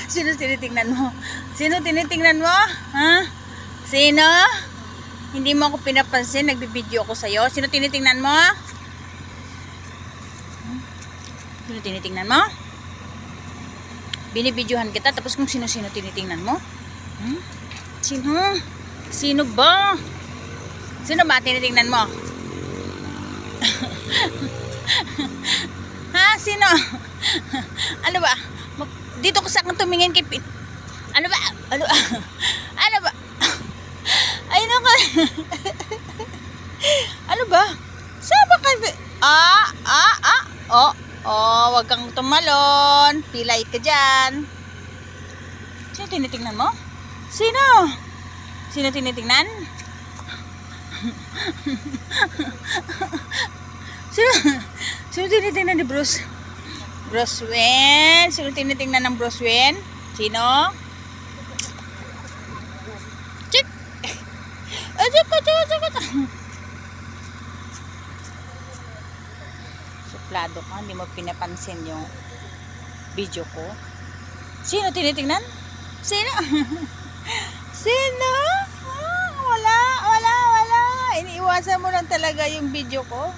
Sino tinitingnan mo? Sino tinitingnan mo? Ha? Sino? Hindi mo ako pinapansin, nagbibideo ako sa'yo. Sino tinitingnan mo? Sino tinitingnan mo? Binibidyohan kita, tapos kung sino-sino tinitingnan mo? Sino? Sino ba? Sino ba tinitingnan mo? Ha? Sino? Ano ba? Dito ko sa kang tumingin kay Ano ba? Ano ba? Ano ba? Ay nako. Ano ba? Saan ba kayo? Wag kang tumalon. Pilay ka dyan. Sino tinitingnan mo? Sino? Sino tinitingnan? Sino tinitingnan ni Bruce? Bruce Wayne? Sino tinitingnan ng Bruce Wayne? Sino? Check! Suplado ka, hindi mo pinapansin yung video ko. Sino tinitingnan? Sino? Sino? Wala. Iniiwasan mo lang talaga yung video ko.